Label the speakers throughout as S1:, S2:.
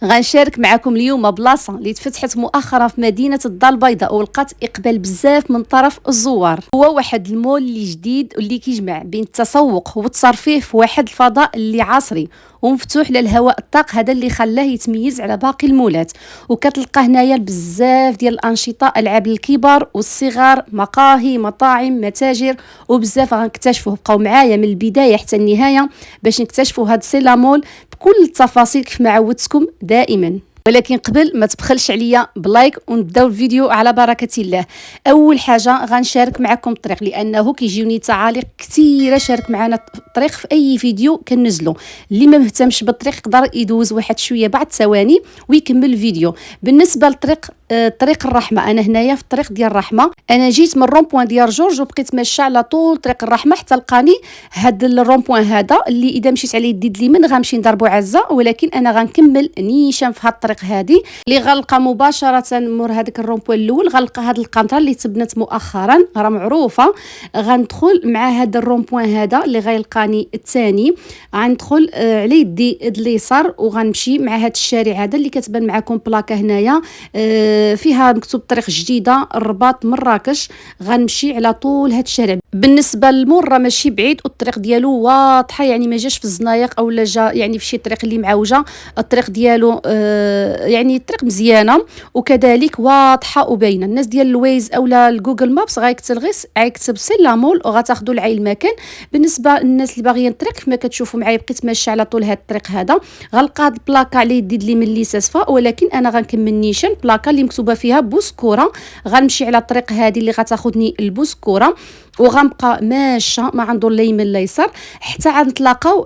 S1: غنشارك معكم اليوم بلاصه اللي تفتحت مؤخرا في مدينه الدار البيضاء ولقات اقبال بزاف من طرف الزوار. هو واحد المول اللي جديد واللي كيجمع بين التسوق والترفيه في واحد الفضاء اللي عصري ومفتوح للهواء الطلق. هذا اللي خلاه يتميز على باقي المولات. وكتلقى هنايا بزاف ديال الانشطه، العاب الكبار والصغار، مقاهي، مطاعم، متاجر وبزاف. غنكتشفوه، بقاو معايا من البدايه حتى النهايه باش نكتشفوا هاد سيلامول بكل التفاصيل كيف ما عودتكم دائما. ولكن قبل ما تبخلش عليا بلايك ونبداو الفيديو على بركه الله. اول حاجه غنشارك معكم الطريق، لانه كيجيوني تعاليق كثيره شارك معنا الطريق في اي فيديو كنزلو. اللي ما مهتمش بالطريق يقدر يدوز واحد شويه بعد ثواني ويكمل الفيديو. بالنسبه للطريق طريق الرحمه، انا هنايا في الطريق ديال الرحمه. انا جيت من الرومبوان ديال جورج وبقيت ماشيه على طول طريق الرحمه حتى لقاني هذا الرومبوان هذا اللي اذا مشيت عليه يديد اليمين غنمشي نضربو عزه. ولكن انا غنكمل نيشان في هذا الطريق هذه اللي غنلقى مباشره مور هذاك الرومبوان الاول. غنلقى هذه القنطره اللي تبنت مؤخرا راه معروفه. غندخل مع هذا الرومبوان هذا اللي غيلقاني الثاني. غندخل على يدي اليسار وغنمشي مع هذا الشارع هذا اللي كتبان معكم بلاكه هنايا فيها مكتوب طريق جديده الرباط مراكش. غنمشي على طول هذا الشارع. بالنسبه للمور راه ماشي بعيد والطريق ديالو واضحه، يعني ما جاش في الزنايق او لا جا يعني في شي طريق اللي معوجه. الطريق ديالو يعني الطريق مزيانه وكذلك واضحه وباينه. الناس ديال الويز اولا الجوجل مابس غيكتب سيلامول وغتاخذوا لعين المكان. بالنسبه للناس اللي باغيين الطريق كما كتشوفوا معايا بقيت ماشيه على طول هذا الطريق هذا. غنلقى هاد البلاكه اللي يديد لي من اللي ساسفه، ولكن انا غنكمل نيشان بلاكه اللي مكتوبه فيها بوسكوره. غنمشي على الطريق هذه اللي غتاخذني البوسكوره وغنبقى ماشيه ما عندو لا يمين لا يسار حتى غنتلاقاو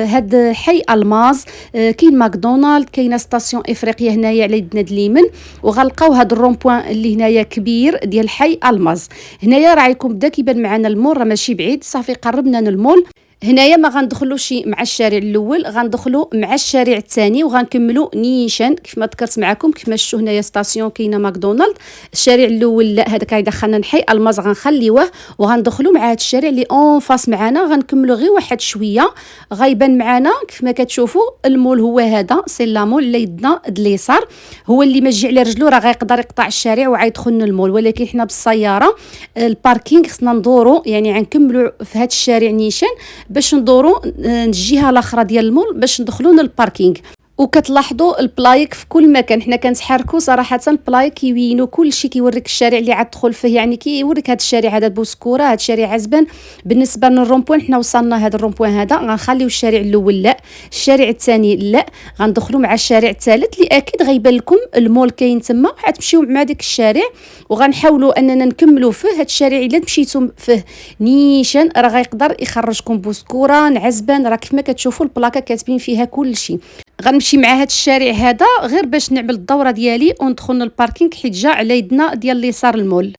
S1: هاد حي الماز. كاين ماكدونالد، كاينه ستاسيون افريقيا هنايا على يدنا اليمين. وغنلقاو هاد الرومبوان اللي هنايا كبير ديال حي الماز. هنايا راه يكون بدا كيبان معنا المول، راه ماشي بعيد صافي قربنا المول. هنايا ما غندخلوش مع الشارع الاول، غندخلوا مع الشارع الثاني وغنكملوا نيشان كيف ما ذكرت معكم. كيف ما شفتوا هنايا ستاسيون كاينه ماكدونالد. الشارع الاول لا هذاك غيدخلنا نحي الماز غنخليوه وغندخلوا مع هذا الشارع اللي اون فاس معنا. غنكملوا غير واحد شويه غيبان معنا كيف ما كتشوفوا المول هو هذا سيلامول اللي يدنا اليسار. هو اللي ماجي على رجلو راه غيقدر يقطع الشارع وغيدخلنا المول، ولكن حنا بالسياره الباركينغ خصنا ندورو يعني غنكملوا في هذا الشارع نيشان باش ندورو الجهه الاخرى ديال المول باش ندخلوا للباركينغ. وكتلاحظوا البلايك في كل مكان حنا كنتحركوا صراحه. البلايك كيوينوا كلشي، كيوريك الشارع اللي عاد تدخل فيه، يعني كيوريك هذا الشارع هذا بوسكوره، هذا الشارع عزبان. بالنسبه للرومبوان حنا وصلنا هذا الرومبوان هذا غنخليو الشارع الاول لا، الشارع الثاني لا، غندخلوا مع الشارع الثالث اللي اكيد غيبان لكم المول كاين تما. غتمشيو مع داك الشارع وغنحاولوا اننا نكملوا فيه. هذا الشارع الا مشيتم فيه نيشان راه غيقدر يخرجكم بوسكوره عزبان. راه كيف ما كتشوفوا البلاكه كاتبين فيها كلشي. غنمشي مع هذا الشارع هذا غير باش نعمل الدوره ديالي وندخل للباركينغ حيت جا على يدنا ديال اليسار المول.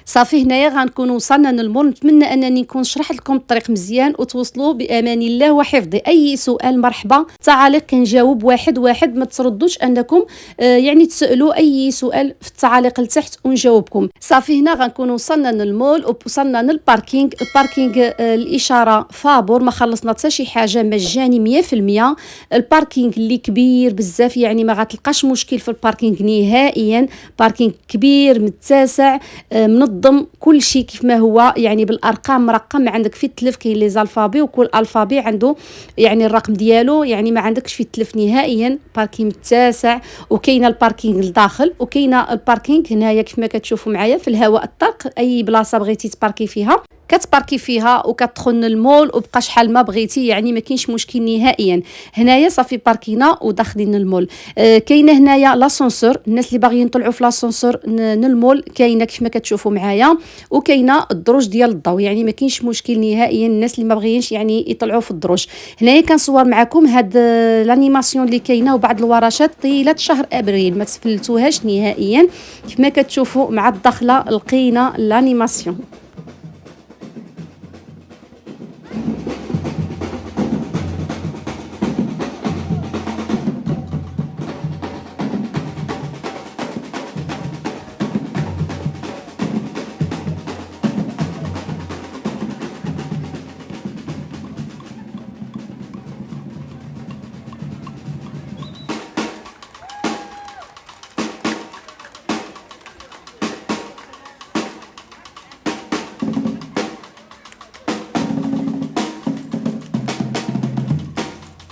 S1: صافي هنايا غنكون وصلنا للمول. نتمنى انني نكون شرحت لكم الطريق مزيان وتوصلوا بامان الله وحفظه. اي سؤال مرحبا، تعاليق كنجاوب واحد واحد، ما تردوش انكم يعني تسالوا اي سؤال في التعاليق لتحت ونجاوبكم. صافي هنا غنكون وصلنا للمول ووصلنا للباركينغ. الباركينغ الاشاره فابور، ما خلصنا حتى شي حاجه، مجاني 100%. الباركينغ اللي كبير بزاف، يعني ما غتلقاش مشكل في الباركينغ نهائيا. باركينغ كبير متسع منظم كل شيء كيف ما هو، يعني بالارقام مرقم. عندك في التلف كاين لي زالفابي وكل الفابي عنده يعني الرقم ديالو، يعني ما عندكش في التلف نهائيا. باركينغ متسع وكاينه الباركينغ لداخل وكاينه الباركينغ هنايا كيف ما كتشوفوا معايا في الهواء الطلق. اي بلاصه بغيتي تباركي فيها كتباركي فيها وكتدخل للمول وبقى شحال ما بغيتي، يعني ما كاينش مشكل نهائيا. هنايا صافي باركينا وداخلين المول. كاينه هنايا لاسونسور، الناس اللي باغيين يطلعوا في لاسونسور للمول كاينه كيف ما كتشوفوا معايا. وكاينه الدروج ديال الضوء، يعني ما كاينش مشكل نهائيا الناس اللي ما بغيينش يعني يطلعوا في الدروج. هنايا كنصور معكم هاد لانيماسيون اللي كاينه وبعض الورشات طيله شهر ابريل، ما تفلتوهاش نهائيا. كيف ما كتشوفوا مع الدخله لقينا لانيماسيون.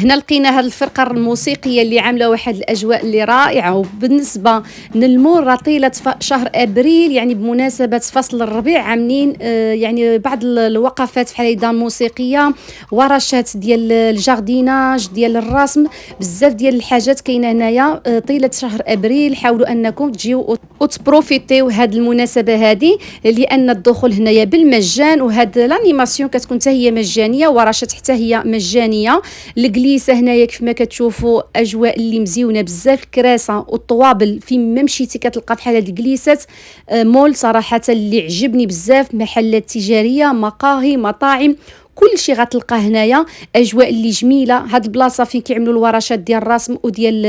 S1: هنا لقينا هذه الفرقه الموسيقيه اللي عامله واحد الاجواء اللي رائعه. وبالنسبه نلمو راه طيله شهر ابريل، يعني بمناسبه فصل الربيع، عاملين يعني بعض الوقفات بحال هيدا موسيقيه، ورشات ديال الجارديناج، ديال الرسم، بزاف ديال الحاجات كاينه هنايا طيله شهر ابريل. حاولوا انكم تجيو وتبروفيتيو هذه المناسبه هذه، لان الدخول هنايا بالمجان، وهاد لانيماسيون كتكون حتى هي مجانيه، ورشات حتى هي مجانيه. الجليسه هنايا كيف ما كتشوفوا اجواء اللي مزيونه بزاف، الكراسه والطوابل فين ما مشيتي كتلقى بحال هاد الجليسات. مول صراحه اللي عجبني بزاف، محلات تجاريه، مقاهي، مطاعم، كل شيء غتلقى هنايا. اجواء اللي جميله. هاد البلاصه فين كيعملوا الورشات ديال الرسم وديال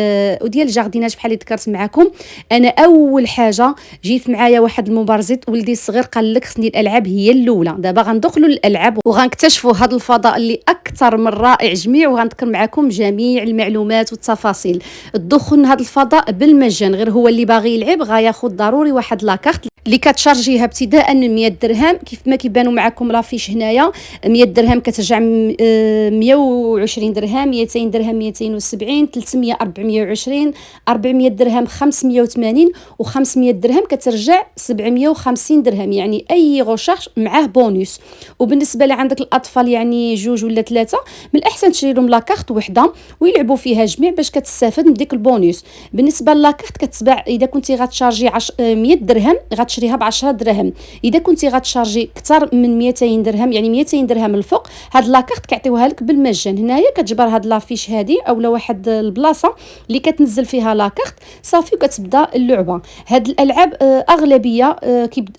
S1: الجارديناج بحال اللي ذكرت معكم. انا اول حاجه جيت معايا واحد المبرزط ولدي الصغير قال لك خصني الالعاب هي الاولى، دابا غندخلوا للالعاب وغنكتشفوا هذا الفضاء اللي اكثر من رائع جميع، وغنذكر معكم جميع المعلومات والتفاصيل. الدخول لهذا الفضاء بالمجان، غير هو اللي باغي يلعب غياخذ ضروري واحد لاكارت اللي كتشارجيها ابتداء من 100 درهم كيف ما كيبانوا معكم لافيش هنايا. 100 درهم كترجع 120 درهم، 200 درهم 270، 300 420، 400 درهم 580، و500 درهم كترجع 750 درهم. يعني اي غوشارج معاه بونوس. وبالنسبه لعندك الاطفال يعني جوج ولا ثلاثه، من الاحسن تشري لهم لاكارت وحده ويلعبوا فيها جميع باش كتستافد من ديك البونوس. بالنسبه للاكارت كتباع اذا كنتي غتشارجي 100 درهم غتشريها ب 10 دراهم. اذا كنتي غتشارجي اكثر من 200 درهم، يعني 200 درهم الفوق، هاد لاكارت كيعطيوها لك بالمجان. هنايا كتجبر هاد لافيش هادي اولا واحد البلاصه اللي كتنزل فيها لاكارت صافي وكتبدا اللعبه. هاد الالعاب اغلبيه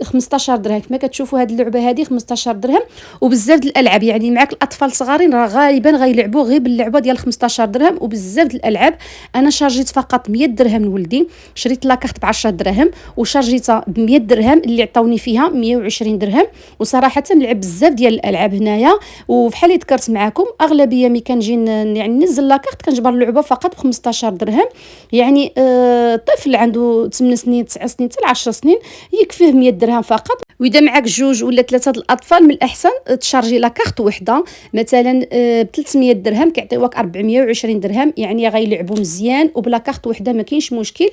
S1: 15 درهم كما كتشوفوا. هاد اللعبه هادي 15 درهم، وبزاف د الالعاب يعني معاك الاطفال صغارين راه غالبا غيلعبوا غير باللعبه ديال 15 درهم. وبزاف د الالعاب انا شارجيت فقط 100 درهم لولدي، شريت لاكارت ب 10 دراهم وشارجيتها ب 100 درهم اللي عطاوني فيها 120 درهم. وصراحه نلعب بزاف ديال الالعاب هنايا. وبحال اللي ذكرت معكم اغلبيه ملي كنجي يعني ننزل لاكارت كنجبر اللعبه فقط ب 15 درهم. يعني طفل عنده 8 سنين 9 سنين حتى 10 سنين يكفيه 100 درهم فقط. واذا معك جوج ولا ثلاثه الاطفال من الاحسن تشارجي لاكارت وحده مثلا ب 300 درهم كيعطيوك 420 درهم، يعني غيلعبوا مزيان وبلا كارت وحده ما كاينش مشكل.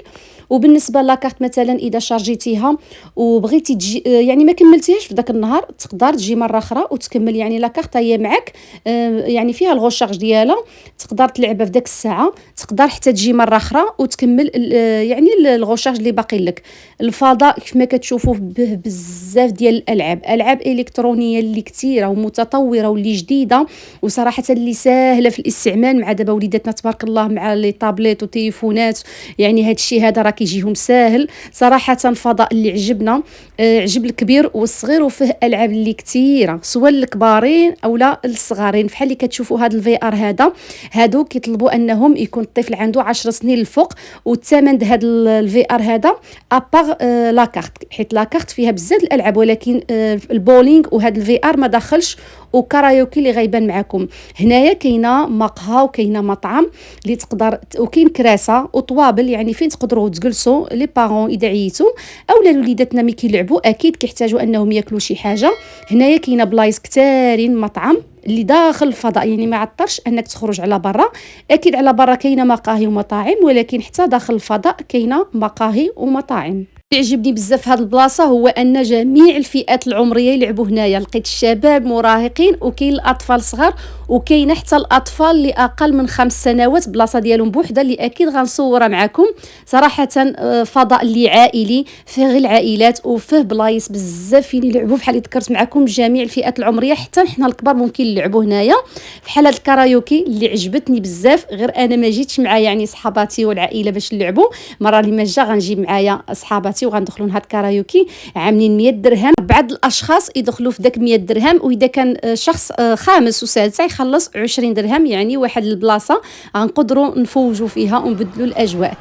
S1: وبالنسبه لاكارت مثلا اذا شارجيتيها وبغيتي تجي يعني ما كملتيهاش في ذاك النهار تقدر تجي مره اخرى وتكمل. يعني لاكارت هي معك يعني فيها الغوشارج ديالها، تقدر تلعبها في ذاك الساعه، تقدر حتى تجي مره اخرى وتكمل يعني الغوشارج اللي باقي لك. الفضاء كيف ما كتشوفوا بزاف ديال الالعاب، العاب الكترونيه اللي كثيره ومتطوره واللي جديده وصراحه اللي ساهله في الاستعمال. مع دابا وليداتنا تبارك الله مع لي طابليت وتليفونات، يعني هذا الشيء هذا راه كيجيهم ساهل صراحه. فضاء اللي عجبنا عجب الكبير والصغير، وفيه العاب اللي كثيره سواء للكبارين اولا الصغارين. بحال اللي كتشوفوا هذا الفي ار هادو كيطلبوا انهم يكون الطفل عنده 10 سنين الفوق. والثمن د هذا الفي ار هذا ابار لاكارت، حيت لاكارت فيها بزاف الالعاب ولكن البولينغ وهذا الفي ار ما داخلش. وكارايوكي اللي غيبان معكم هنايا كاينه مقهى وكاينه مطعم اللي تقدر، وكاين كراسه وطوابل يعني فين تقدروا تجلسوا لي بارون اذا عييتوا اولا وليداتنا ملي كيلعبوا اكيد كيحتاجوا انهم ياكلوا شي حاجه. هنايا كاينه بلايص كثارين مطعم اللي داخل الفضاء، يعني ما عطرش انك تخرج على برا. اكيد على برا كاينه مقاهي ومطاعم، ولكن حتى داخل الفضاء كاينه مقاهي ومطاعم. اللي عجبني بزاف هذه البلاصه هو ان جميع الفئات العمريه يلعبوا هنايا. لقيت الشباب مراهقين وكاين الاطفال صغار وكاين حتى الاطفال اللي اقل من 5 سنوات. بلاصه ديالهم بوحده اللي اكيد غنصورها معكم. صراحه فضاء اللي عائلي فيه غير العائلات وفيه بلايص بزاف فين يلعبوا بحال اللي ذكرت معكم جميع الفئات العمريه، حتى حنا الكبار ممكن نلعبوا هنايا. بحال هاد الكارايوكي اللي عجبتني بزاف، غير انا ما جيتش معايا يعني صحاباتي والعائله باش نلعبوا. مره اللي ما جا غنجيب معايا صحاباتي وغندخلوا لهاد كارايوكي عاملين 100 درهم. بعض الاشخاص يدخلوا في داك 100 درهم، واذا كان شخص خامس وسادس يخلص 20 درهم. يعني واحد البلاصه غنقدروا نفوجوا فيها ونبدلوا الاجواء.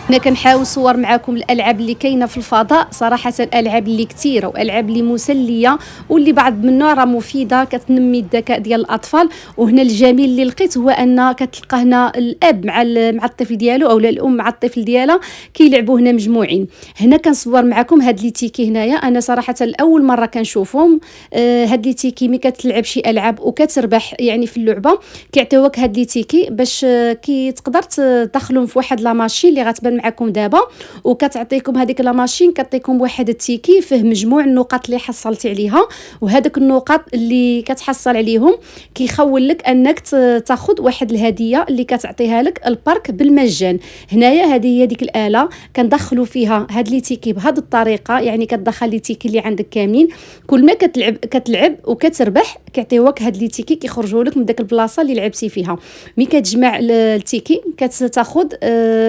S1: هنا كنحاول صور معكم الالعاب اللي كاينه في الفضاء. صراحه الالعاب اللي كثيره والعاب اللي مسليه واللي بعض منها راه مفيده كتنمي الذكاء ديال الاطفال. وهنا الجميل اللي لقيت هو ان كتلقى هنا الاب مع الطفل ديالو اولا الام مع الطفل ديالها كيلعبوا هنا مجموعين. هنا كنصور معكم هاد لي تيكي هنايا، انا صراحه الاول مره كنشوفهم. هاد لي تيكي ملي كتلعب شي العاب وكتربح يعني في اللعبه كيعطيوك هاد لي تيكي باش كي تقدر تدخلهم في واحد لا ماشين اللي غتبان معكم دابا، وكتعطيكم هذيك لا ماشين كتعطيكم واحد التيكي فيه مجموع النقاط اللي حصلتي عليها، وهذوك النقاط اللي كتحصل عليهم كيخول لك انك تاخذ واحد الهديه اللي كتعطيها لك البارك بالمجان. هنايا هذه هي ديك الاله كندخلوا فيها هاد لي تيكي بهذه الطريقه، يعني كتدخل لي تيكي اللي عندك كاملين، كل ما كتلعب وكتربح كيعطيوك هاد لي تيكي كيخرجوا لك من داك البلاصه اللي لعبتي فيها. ملي كتجمع التيكي كتاخذ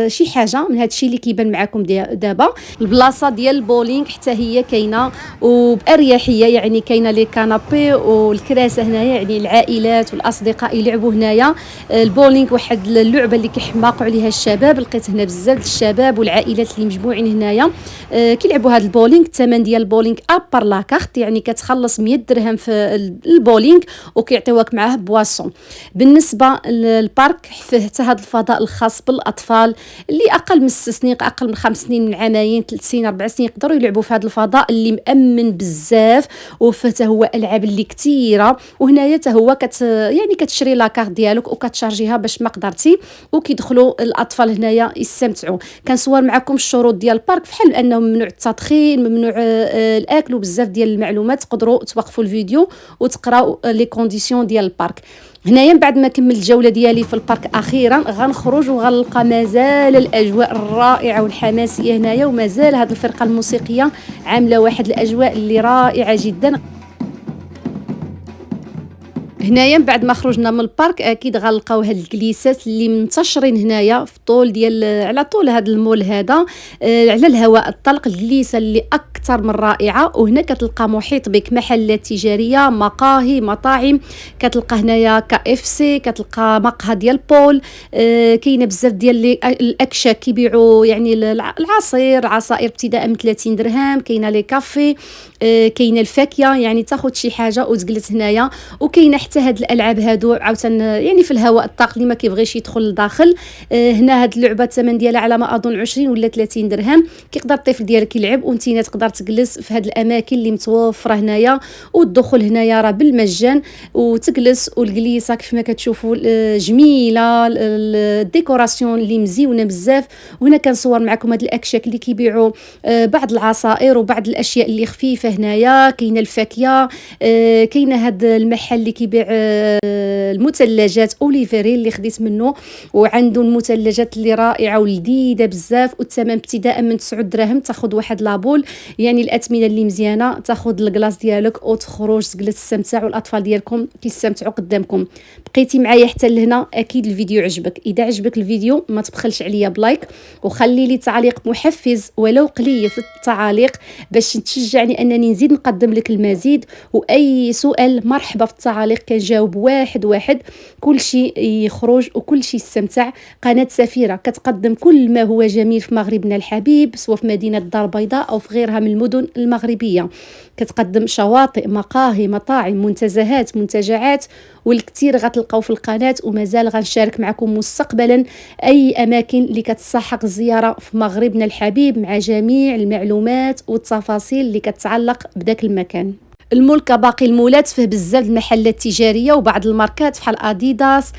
S1: شي حاجه من هادشي اللي كيبان معكم دابا. البلاصه ديال البولينغ حتى هي كاينه وباريحيه، يعني كاينه لي كانابي والكراسه هنايا، يعني العائلات والاصدقاء يلعبوا هنايا. البولينغ واحد اللعبه اللي كيحماقوا عليها الشباب، لقيت هنا بزاف الشباب والعائلات اللي مجموعين هنايا كيلعبوا هذا البولينغ. الثمن ديال البولينغ ابار لا كارت، يعني كتخلص 100 درهم في البولينغ وكيعطيوك معاه بواسون. بالنسبه للبارك فيه حتى هذا الفضاء الخاص بالاطفال اللي اقل من 6 سنين، اقل من 5 سنين، من عامين 3 سنين 4 سنين يقدروا يلعبوا في هذا الفضاء اللي مأمن بزاف وفيه حتى هو العاب اللي كثيره. وهنايا حتى هو يعني كتشري لا كارت ديالك وكتشارجيها باش ما قدرتي، وكيدخلوا الاطفال هنايا يستمتعوا. كنصور معكم الشروط ديال البارك بحال انه ممنوع التدخين، ممنوع الاكل وبزاف ديال المعلومات. تقدروا توقفوا الفيديو وتقراوا لي كونديسيون ديال البارك. هنايا بعد ما كملت الجوله ديالي في البارك اخيرا غنخرج وغنلقى مازال الاجواء الرائعه والحماسيه هنايا، ومازال هذه الفرقه الموسيقيه عامله واحد الاجواء اللي رائعه جدا. هنايا بعد ما خرجنا من البارك اكيد غنلقاو هاد الجليسات اللي منتشرين هنايا في طول ديال على طول هذا المول هذا، على الهواء الطلق. الجليسه اللي اكثر من رائعه، وهنا كتلقى محيط بك محلات تجاريه، مقاهي، مطاعم. كتلقى هنايا KFC، كتلقى مقهى ديال بول، كاينه بزاف ديال الاكشاك كيبيعوا يعني العصير، عصائر ابتداء من 30 درهم. كاينه لي كافي، كاينه الفاكهه، يعني تاخذ شي حاجه وتجلس هنايا. وكاينه حتى هاد الالعاب هادو عاوتاني يعني في الهواء الطلق اللي ما كيبغيش يدخل لداخل. هنا هاد اللعبه الثمن ديالها على ما اظن 20 ولا 30 درهم. كيقدر الطفل ديالك يلعب وانتينا تقدر تجلس في هاد الاماكن اللي متوفره هنايا، والدخول هنايا راه بالمجان، وتجلس والجليسه كيف ما كتشوفوا جميله، الديكوراسيون اللي مزيونه بزاف. وهنا كنصور معكم هاد الاكشاك اللي كيبيعوا بعض العصائر وبعض الاشياء اللي خفيفه هنايا. كاينه الفاكهه، كاينه هاد المحل اللي كيبيع المثلجات اوليفيري اللي خديت منه، وعنده المثلجات اللي رائعه ولذيذه بزاف. والثمن ابتداء من 9 دراهم تاخذ واحد لابول، يعني الاثمنه اللي مزيانه. تاخذ الكلاص ديالك وتخرج تجلس تستمتع والاطفال ديالكم كيستمتعوا قدامكم. بقيتي معايا حتى لهنا، اكيد الفيديو عجبك. اذا عجبك الفيديو ما تبخلش عليا بلايك، وخلي لي تعليق محفز ولو قليل في التعاليق باش تشجعني انني نزيد نقدم لك المزيد. واي سؤال مرحبا في التعاليق كنجاوب واحد واحد، كل شيء يخرج وكل شيء يستمتع. قناه سفيره كتقدم كل ما هو جميل في مغربنا الحبيب، سواء في مدينه الدار البيضاء او في غيرها من المدن المغربيه. كتقدم شواطئ، مقاهي، مطاعم، منتزهات، منتجعات، والكثير غتلقاو في القناه. ومازال غنشارك معكم مستقبلا اي اماكن اللي كتستحق الزياره في مغربنا الحبيب، مع جميع المعلومات والتفاصيل اللي كتعلق بداك المكان. المول كباقي المولات فيه بزاف المحلات التجاريه وبعض الماركات بحال اديداس.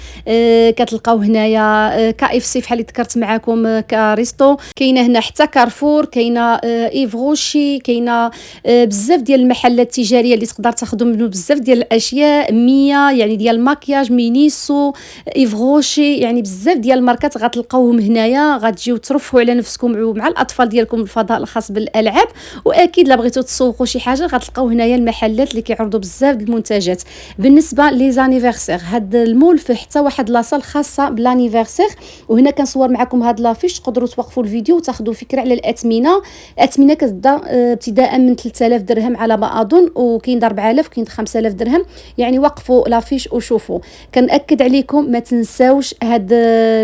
S1: كتلقاو هنايا KFC بحال اللي ذكرت معكم، كاريستو. كاينه هنا حتى كارفور، كاينه ايفغوشي، كاينه بزاف ديال المحلات التجاريه اللي تقدر تاخذوا منه بزاف ديال الاشياء. 100 يعني ديال الماكياج، مينيسو، ايفغوشي، يعني بزاف ديال الماركات غتلقاوهم هنايا. غتجيو ترفهوا على نفسكم مع الاطفال ديالكم الفضاء الخاص بالالعاب. واكيد لا بغيتوا تسوقوا شي حاجه غتلقاو هنايا المحل المحلات اللي كيعرضوا بزاف د المنتجات. بالنسبه لي زانيفرسير، هاد المول فيه حتى واحد لاصال خاصه بلانيفرسير، وهنا كنصور معكم هاد لافيش، تقدروا توقفوا الفيديو وتاخذوا فكره على الاثمنه. الاثمنه كتبدا ابتداء من 3000 درهم على ما اظن، وكاين 4000 وكاين 5000 درهم. يعني وقفوا لافيش وشوفوا. كنأكد عليكم ما تنساوش هاد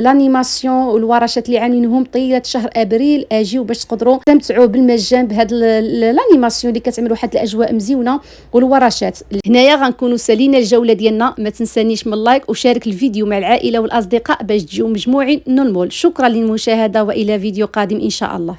S1: لانيماسيون والورشات اللي عاملينهم طيله شهر ابريل، اجيو باش تقدروا تستمتعوا بالمجان بهاد لانيماسيون اللي كتعمل واحد الاجواء مزيونه والورشات. هنايا غنكونوا سالينا الجوله ديالنا. ما تنسانيش من اللايك وشارك الفيديو مع العائله والاصدقاء باش تجيو مجموعين من المول. شكرا للمشاهده والى فيديو قادم ان شاء الله.